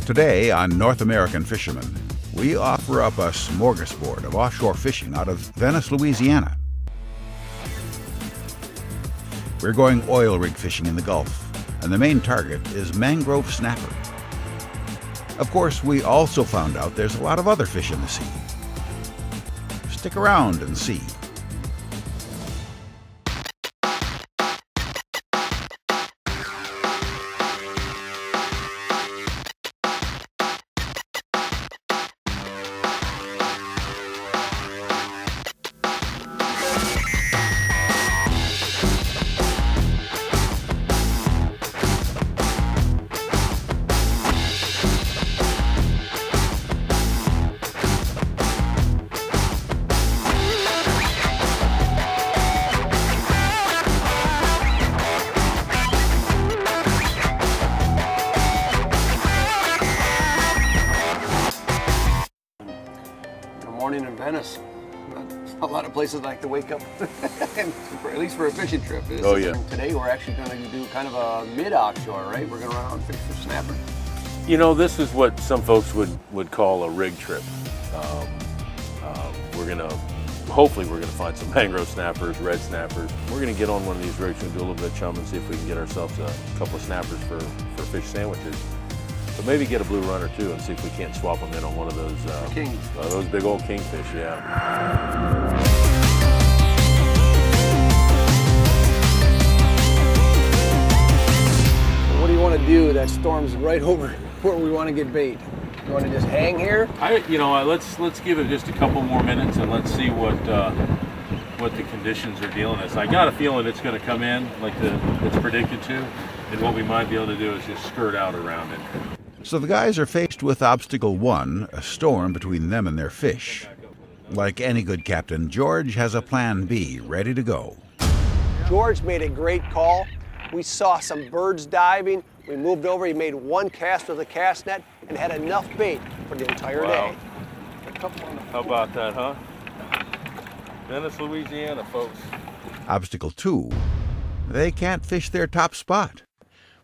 Today on North American Fishermen, we offer up a smorgasbord of offshore fishing out of Venice, Louisiana. We're going oil rig fishing in the Gulf, and the main target is mangrove snapper. Of course, we also found out there's a lot of other fish in the sea. Stick around and see. Morning in Venice. A lot of places like to wake up, at least for a fishing trip. Oh yeah. Today we're actually going to do kind of a mid-offshore, right? We're going to run out and fish for snapper. You know, this is what some folks would call a rig trip. Hopefully we're gonna find some mangrove snappers, red snappers. We're gonna get on one of these rigs and do a little bit of chum and see if we can get ourselves a couple of snappers for fish sandwiches. But maybe get a blue runner too and see if we can't swap them in on one of those big old kingfish, yeah. What do you want to do that storm's right over where we want to get bait? You want to just hang here? Let's give it just a couple more minutes and let's see what the conditions are dealing with. I got a feeling it's going to come in like it's predicted to, and what we might be able to do is just skirt out around it. So the guys are faced with obstacle one, a storm between them and their fish. Like any good captain, George has a plan B ready to go. George made a great call. We saw some birds diving. We moved over, he made one cast with a cast net and had enough bait for the entire day. How about that, huh? Venice, Louisiana, folks. Obstacle two, they can't fish their top spot.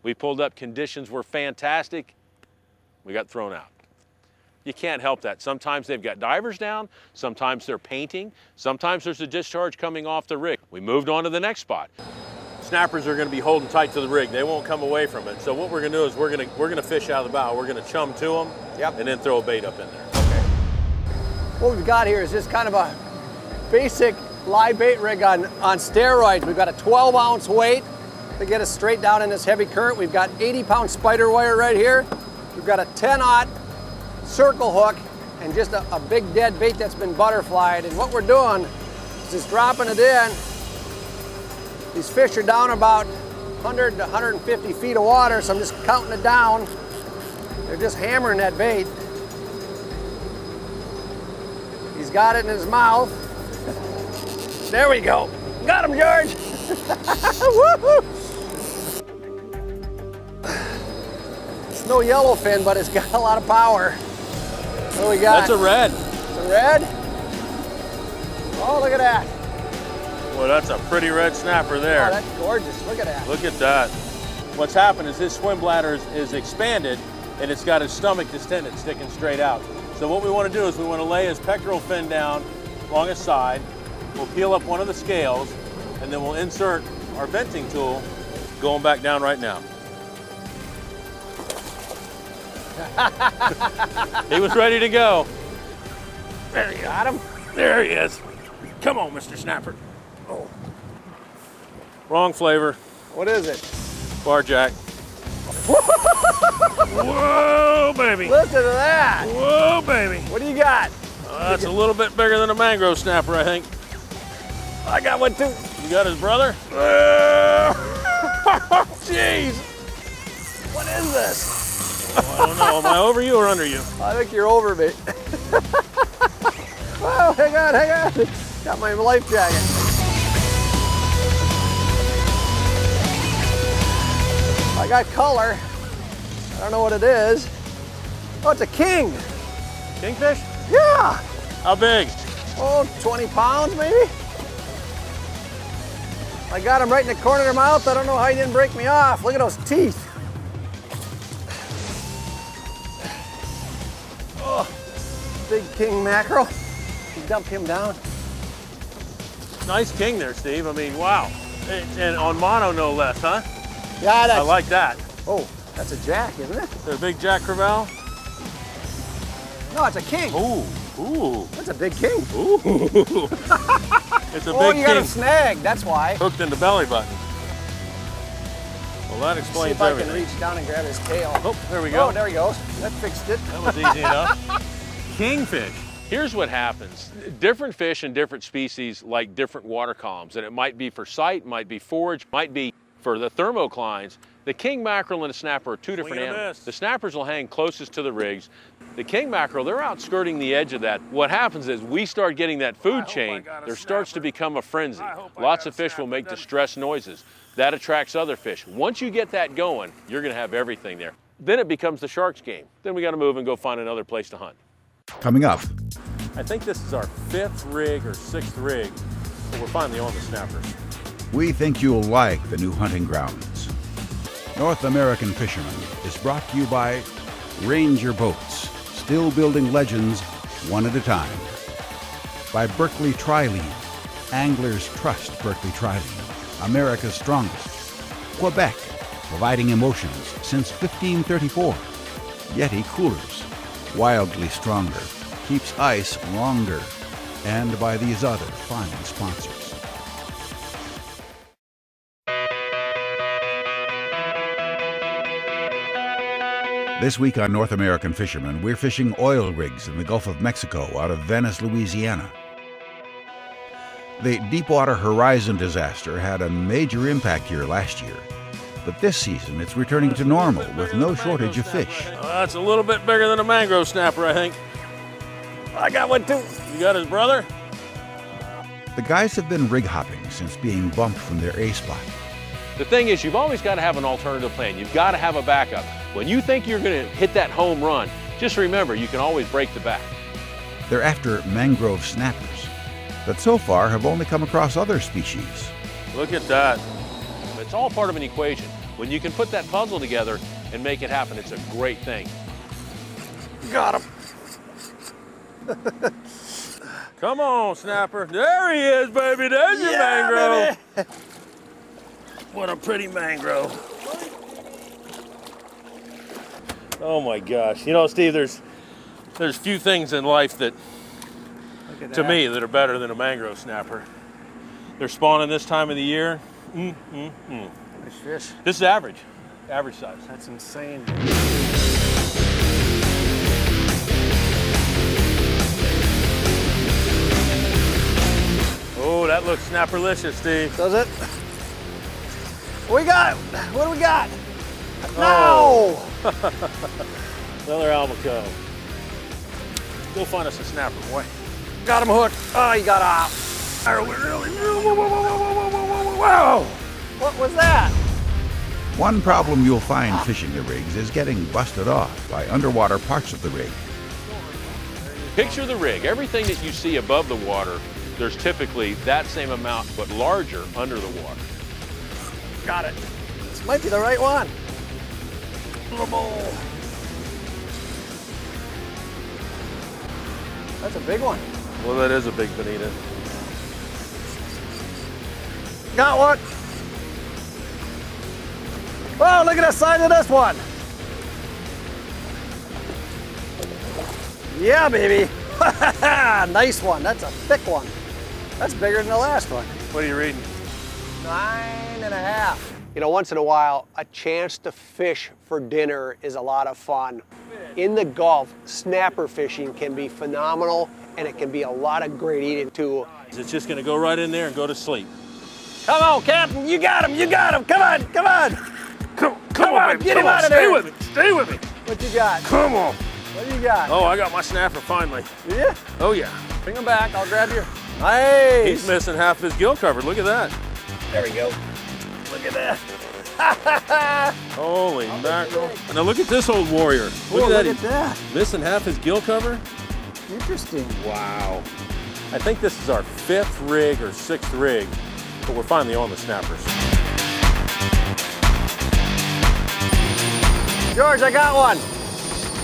We pulled up, conditions were fantastic. We got thrown out. You can't help that. Sometimes they've got divers down, sometimes they're painting, sometimes there's a discharge coming off the rig. We moved on to the next spot. Snappers are going to be holding tight to the rig. They won't come away from it. So what we're going to do is we're going to fish out of the bow. We're going to chum to them, and then throw a bait up in there. Okay. What we've got here is just kind of a basic live bait rig on steroids. We've got a 12-ounce weight to get us straight down in this heavy current. We've got 80-pound spider wire right here. We've got a 10-aught circle hook and just a big dead bait that's been butterflied. And what we're doing is just dropping it in. These fish are down about 100 to 150 feet of water, so I'm just counting it down. They're just hammering that bait. He's got it in his mouth. There we go. Got him, George. Woo-hoo. It's no yellowfin, but it's got a lot of power. What do we got? That's a red. It's a red? Oh, look at that. Well, that's a pretty red snapper there. Oh, that's gorgeous. Look at that. Look at that. What's happened is his swim bladder is expanded, and it's got his stomach distended, sticking straight out. So what we want to do is we want to lay his pectoral fin down along his side. We'll peel up one of the scales, and then we'll insert our venting tool, going back down right now. He was ready to go. There you got him. There he is. Come on, Mr. Snapper. Oh. Wrong flavor. What is it? Barjack. Whoa, baby. Listen to that. Whoa, baby. What do you got? That's a little bit bigger than a mangrove snapper, I think. I got one too. You got his brother? Jeez. What is this? Oh, I don't know. Am I over you or under you? I think you're over me. Oh, hang on, hang on. Got my life jacket. I got color. I don't know what it is. Oh, it's a king. Kingfish? Yeah. How big? Oh, 20 pounds maybe. I got him right in the corner of the mouth. I don't know how he didn't break me off. Look at those teeth. big king mackerel. You dump him down. Nice king there, Steve. I mean, wow. And on mono, no less, huh? Yeah, that's... I like that. Oh, that's a jack, isn't it? Is it a big Jack Crevalle? No, it's a king. Ooh, ooh. That's a big king. Ooh. It's a Oh, big you got him king snagged, that's why. hooked in the belly button. Well, that See explains if I everything. can reach down and grab his tail. Oh, there we go. Oh, there he goes. That fixed it. That was easy enough. Kingfish. Here's what happens. Different fish and different species like different water columns, and it might be for sight, might be forage, might be for the thermoclines. The king mackerel and the snapper are two different animals. The snappers will hang closest to the rigs. The king mackerel, they're out skirting the edge of that. What happens is we start getting that food chain, there starts to become a frenzy. Lots of fish will make distress noises. That attracts other fish. Once you get that going, you're gonna have everything there. Then it becomes the shark's game. Then we gotta move and go find another place to hunt. Coming up, I think this is our 5th rig or 6th rig, but we're finally on the snappers. we think you'll like the new hunting grounds. North American Fisherman is brought to you by Ranger Boats, still building legends one at a time. By Berkeley Trilene, anglers trust Berkeley Trilene, America's strongest. Quebec, providing emotions since 1534. Yeti Coolers, wildly stronger, keeps ice longer. And by these other fine sponsors. This week on North American Fisherman, we're fishing oil rigs in the Gulf of Mexico out of Venice, Louisiana. The Deepwater Horizon disaster had a major impact here last year, but this season it's returning to normal with no shortage of fish. That's a little bit bigger than a mangrove snapper, I think. I got one too. You got his brother? The guys have been rig hopping since being bumped from their A spot. The thing is, you've always got to have an alternative plan. You've got to have a backup. When you think you're going to hit that home run, just remember, you can always break the back. They're after mangrove snappers, but so far have only come across other species. Look at that. It's all part of an equation. When you can put that puzzle together and make it happen, it's a great thing. Got him. Come on, snapper. There he is, baby. There's your mangrove. Baby. What a pretty mangrove. Oh my gosh. You know, Steve, there's few things in life that, to me, that are better than a mangrove snapper. They're spawning this time of the year. Nice fish. This is average size. That's insane. Oh, that looks snapperlicious, Steve. Does it? What do we got? No! Another almaco. Go find us a snapper, boy. Got him hooked. Oh, he got off. Whoa! What was that? One problem you'll find fishing the rigs is getting busted off by underwater parts of the rig. Picture the rig. Everything that you see above the water, there's typically that same amount, but larger under the water. Got it. This might be the right one. That's a big one. Well, that is a big bonita. Got one. Oh, look at the size of this one. Yeah, baby. Nice one. That's a thick one. That's bigger than the last one. What are you reading? 9.5. You know, once in a while, a chance to fish for dinner is a lot of fun. In the Gulf, snapper fishing can be phenomenal, and it can be a lot of great eating too. It's just gonna go right in there and go to sleep. Come on, Captain, you got him, Come on, come on. Come on, baby. get him out of there. Stay with me. What you got? Come on. What do you got? Oh, I got my snapper finally. Yeah? Oh yeah. Bring him back, I'll grab you. Nice. He's missing half his gill cover, look at that. There we go. Look at that. Holy mackerel. Now look at this old warrior. Look at at that. Missing half his gill cover. Interesting. Wow. I think this is our 5th rig or 6th rig, but we're finally on the snappers. George, I got one.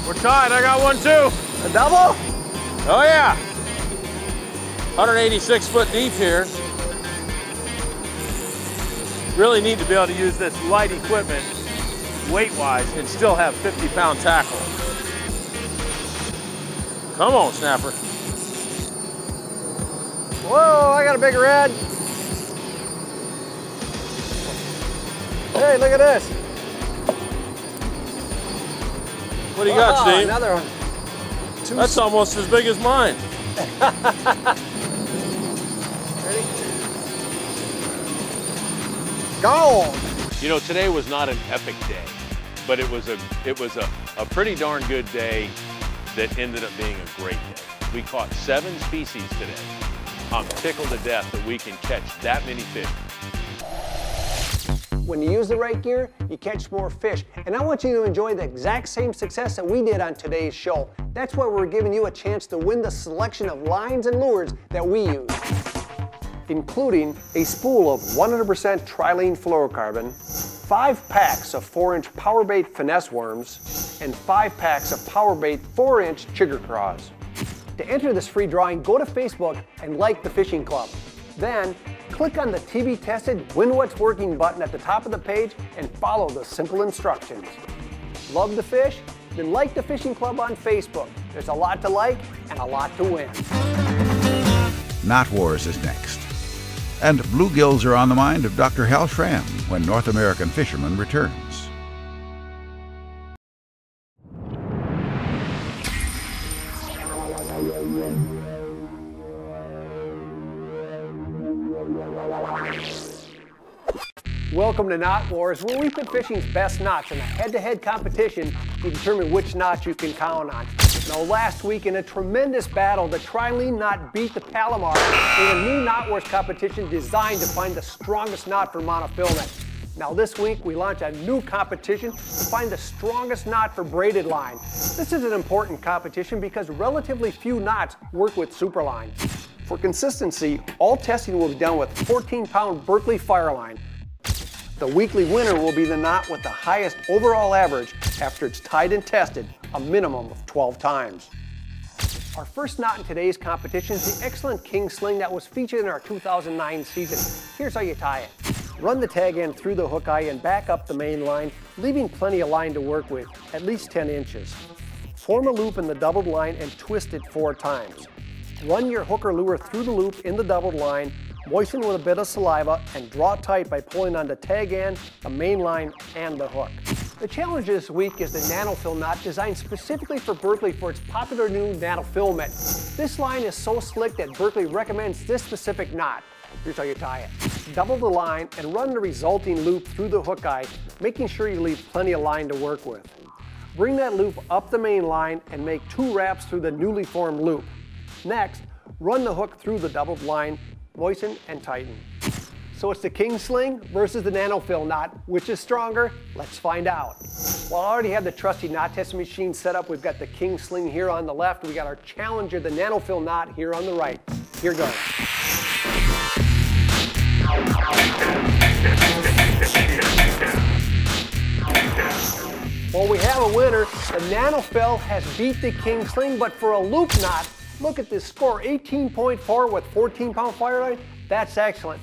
We're tied, I got one too. A double? Oh yeah, 186 foot deep here. Really need to be able to use this light equipment weight-wise and still have 50-pound tackle. Come on, snapper. Whoa, I got a big red. Hey, look at this. What do you got, Steve? Another one. That's almost as big as mine. Ready? Go! You know, today was not an epic day, but it was a pretty darn good day that ended up being a great day. We caught 7 species today. I'm tickled to death that we can catch that many fish. When you use the right gear, you catch more fish. And I want you to enjoy the exact same success that we did on today's show. That's why we're giving you a chance to win the selection of lines and lures that we use, including a spool of 100% trilene fluorocarbon, 5 packs of 4-inch power bait finesse worms, and 5 packs of power bait 4-inch chigger craws. To enter this free drawing, go to Facebook and like the Fishing Club. Then, click on the TV tested Win What's Working button at the top of the page and follow the simple instructions. Love to fish? Then like the Fishing Club on Facebook. There's a lot to like and a lot to win. Knot Wars is next. And bluegills are on the mind of Dr. Hal Schramm when North American Fisherman returns. Welcome to Knot Wars, where we put fishing's best knots in a head-to-head competition to determine which knots you can count on. Now, last week in a tremendous battle, the trilene knot beat the Palomar in a new Knot Wars competition designed to find the strongest knot for monofilament. Now this week, we launch a new competition to find the strongest knot for braided line. This is an important competition because relatively few knots work with superline. For consistency, all testing will be done with 14-pound Berkley Fireline. The weekly winner will be the knot with the highest overall average after it's tied and tested a minimum of 12 times. Our first knot in today's competition is the excellent king sling that was featured in our 2009 season. Here's how you tie it. Run the tag end through the hook eye and back up the main line, leaving plenty of line to work with, at least 10 inches. Form a loop in the doubled line and twist it 4 times. Run your hook or lure through the loop in the doubled line, moisten with a bit of saliva, and draw tight by pulling on the tag end, the main line, and the hook. The challenge this week is the nanofill knot designed specifically for Berkley for its popular new nanofilament. This line is so slick that Berkley recommends this specific knot. Here's how you tie it. Double the line and run the resulting loop through the hook eye, making sure you leave plenty of line to work with. Bring that loop up the main line and make 2 wraps through the newly formed loop. Next, run the hook through the doubled line, moisten and tighten. So it's the king sling versus the nanofill knot. Which is stronger? Let's find out. While I already have the trusty knot testing machine set up, we've got the king sling here on the left. We got our challenger, the nanofill knot, here on the right. Here goes. Well, we have a winner. The nanofill has beat the king sling, but for a loop knot, look at this score, 18.4 with 14-pound fireline. That's excellent.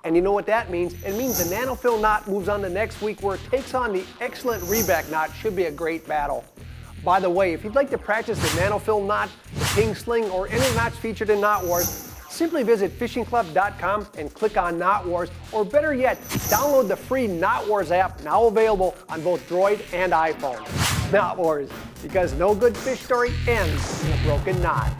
And you know what that means? It means the nanofill knot moves on to next week where it takes on the excellent reback knot. Should be a great battle. By the way, if you'd like to practice the nanofill knot, the king sling, or any knots featured in Knot Wars, simply visit fishingclub.com and click on Knot Wars, or better yet, download the free Knot Wars app, now available on both Droid and iPhone. Knot Wars, because no good fish story ends in a broken knot.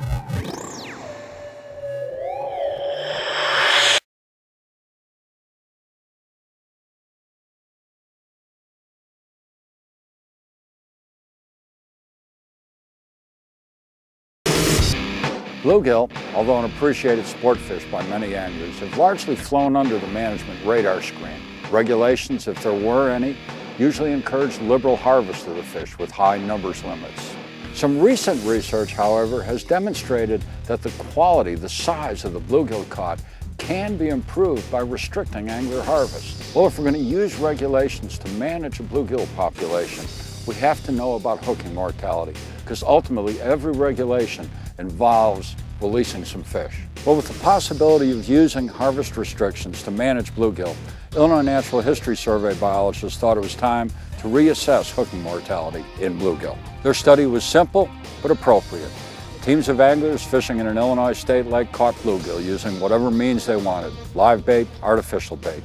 Bluegill, although an appreciated sport fish by many anglers, have largely flown under the management radar screen. Regulations, if there were any, usually encourage liberal harvest of the fish with high numbers limits. Some recent research, however, has demonstrated that the quality, the size of the bluegill caught can be improved by restricting angler harvest. Well, if we're going to use regulations to manage a bluegill population, we have to know about hooking mortality, because ultimately every regulation involves releasing some fish. But with the possibility of using harvest restrictions to manage bluegill, Illinois Natural History Survey biologists thought it was time to reassess hooking mortality in bluegill. Their study was simple but appropriate. Teams of anglers fishing in an Illinois state lake caught bluegill using whatever means they wanted, live bait, artificial bait.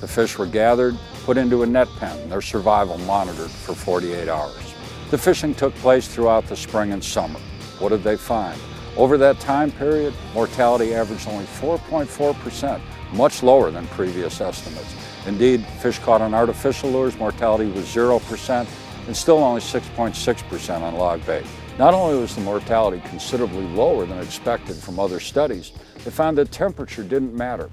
The fish were gathered, put into a net pen, and their survival monitored for 48 hours. The fishing took place throughout the spring and summer. What did they find? Over that time period, mortality averaged only 4.4%, much lower than previous estimates. Indeed, fish caught on artificial lures, mortality was 0%, and still only 6.6% on live bait. Not only was the mortality considerably lower than expected from other studies, they found that temperature didn't matter.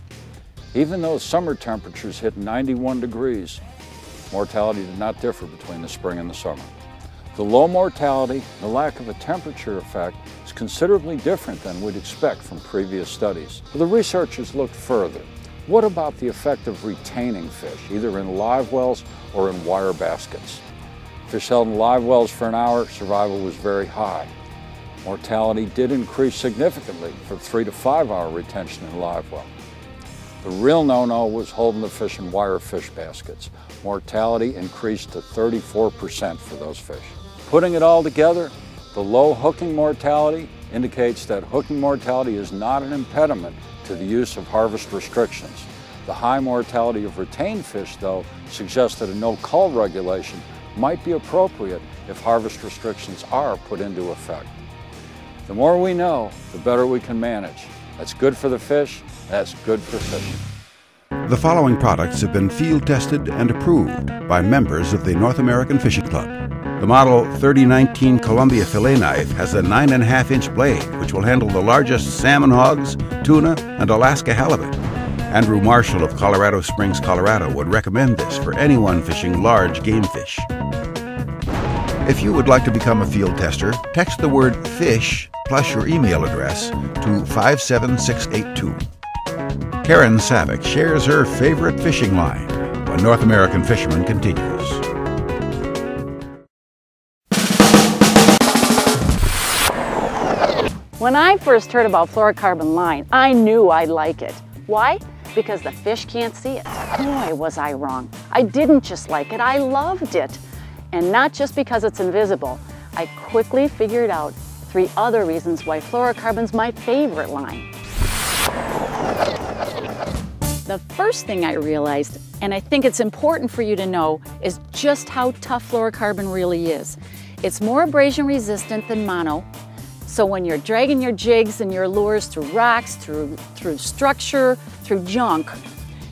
Even though summer temperatures hit 91 degrees, mortality did not differ between the spring and the summer. The low mortality, the lack of a temperature effect, is considerably different than we'd expect from previous studies. The researchers looked further. What about the effect of retaining fish, either in live wells or in wire baskets? Fish held in live wells for an hour, survival was very high. Mortality did increase significantly for 3 to 5 hour retention in live well. The real no-no was holding the fish in wire fish baskets. Mortality increased to 34% for those fish. Putting it all together, the low hooking mortality indicates that hooking mortality is not an impediment to the use of harvest restrictions. The high mortality of retained fish, though, suggests that a no-cull regulation might be appropriate if harvest restrictions are put into effect. The more we know, the better we can manage. That's good for the fish, that's good for fishing. The following products have been field tested and approved by members of the North American Fishing Club. The model 3019 Columbia fillet knife has a 9.5-inch blade which will handle the largest salmon hogs, tuna, and Alaska halibut. Andrew Marshall of Colorado Springs, Colorado would recommend this for anyone fishing large game fish. If you would like to become a field tester, text the word FISH plus your email address to 57682. Karen Savick shares her favorite fishing line when North American Fisherman continues. When I first heard about fluorocarbon line, I knew I'd like it. Why? Because the fish can't see it. Boy, was I wrong. I didn't just like it, I loved it. And not just because it's invisible. I quickly figured out 3 other reasons why fluorocarbon's my favorite line. The first thing I realized, and I think it's important for you to know, is just how tough fluorocarbon really is. It's more abrasion resistant than mono, so when you're dragging your jigs and your lures through rocks, through structure, through junk,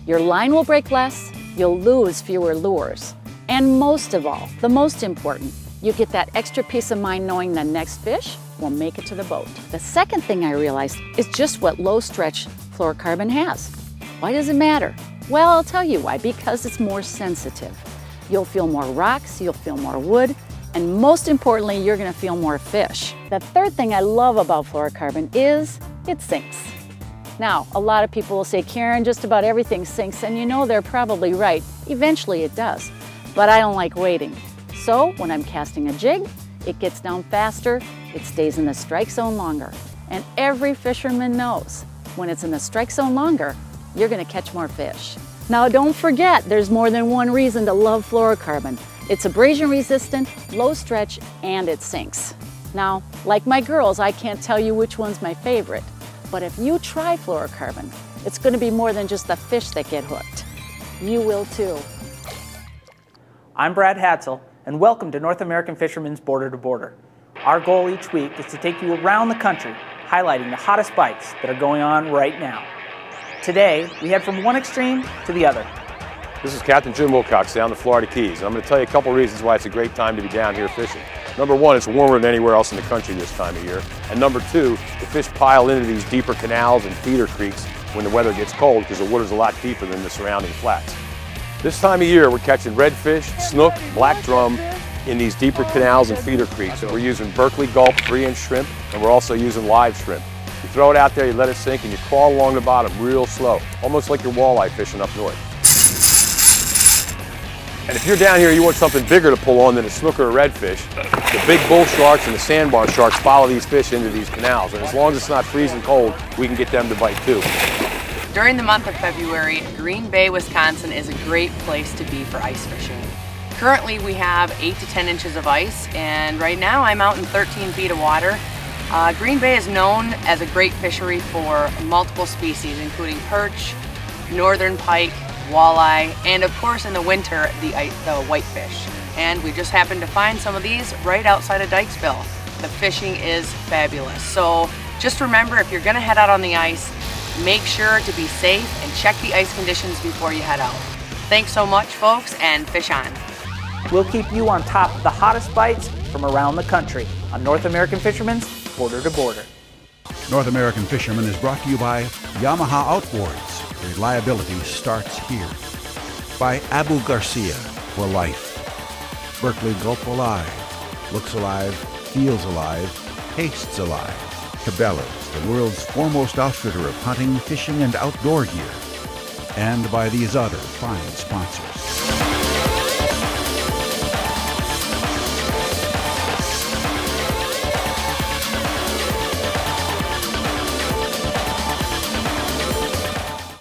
your line will break less, you'll lose fewer lures. And most of all, the most important, you get that extra peace of mind knowing the next fish will make it to the boat. The second thing I realized is just what low stretch fluorocarbon has. Why does it matter? Well, I'll tell you why, because it's more sensitive. You'll feel more rocks, you'll feel more wood, and most importantly, you're gonna feel more fish. The third thing I love about fluorocarbon is it sinks. Now, a lot of people will say, Karen, just about everything sinks, and you know they're probably right. Eventually it does, but I don't like waiting. So when I'm casting a jig, it gets down faster, it stays in the strike zone longer. And every fisherman knows, when it's in the strike zone longer, you're gonna catch more fish. Now don't forget, there's more than one reason to love fluorocarbon. It's abrasion resistant, low stretch, and it sinks. Now, like my girls, I can't tell you which one's my favorite, but if you try fluorocarbon, it's gonna be more than just the fish that get hooked. You will too. I'm Brad Hatzel, and welcome to North American Fisherman's Border to Border. Our goal each week is to take you around the country, highlighting the hottest bites that are going on right now. Today, we head from one extreme to the other. This is Captain Jim Wilcox down the Florida Keys, and I'm going to tell you a couple reasons why it's a great time to be down here fishing. Number one, it's warmer than anywhere else in the country this time of year. And number two, the fish pile into these deeper canals and feeder creeks when the weather gets cold because the water's a lot deeper than the surrounding flats. This time of year, we're catching redfish, snook, black drum in these deeper canals and feeder creeks. And we're using Berkeley Gulp 3-inch shrimp, and we're also using live shrimp. You throw it out there, you let it sink, and you crawl along the bottom real slow, almost like you're walleye fishing up north. And if you're down here, you want something bigger to pull on than a snook or a redfish, the big bull sharks and the sandbar sharks follow these fish into these canals. And as long as it's not freezing cold, we can get them to bite too. During the month of February, Green Bay, Wisconsin is a great place to be for ice fishing. Currently we have 8 to 10 inches of ice, and right now I'm out in 13 feet of water. Green Bay is known as a great fishery for multiple species, including perch, northern pike, walleye, and of course in the winter, the whitefish. And we just happened to find some of these right outside of Dykesville. The fishing is fabulous. So just remember, if you're gonna head out on the ice, make sure to be safe and check the ice conditions before you head out. Thanks so much, folks, and fish on. We'll keep you on top of the hottest bites from around the country on North American Fisherman's Border to Border. North American Fisherman is brought to you by Yamaha Outboards. Reliability starts here. By Abu Garcia for life. Berkeley Gulf Alive. Looks alive, feels alive, tastes alive. Cabela's, the world's foremost outfitter of hunting, fishing, and outdoor gear. And by these other fine sponsors.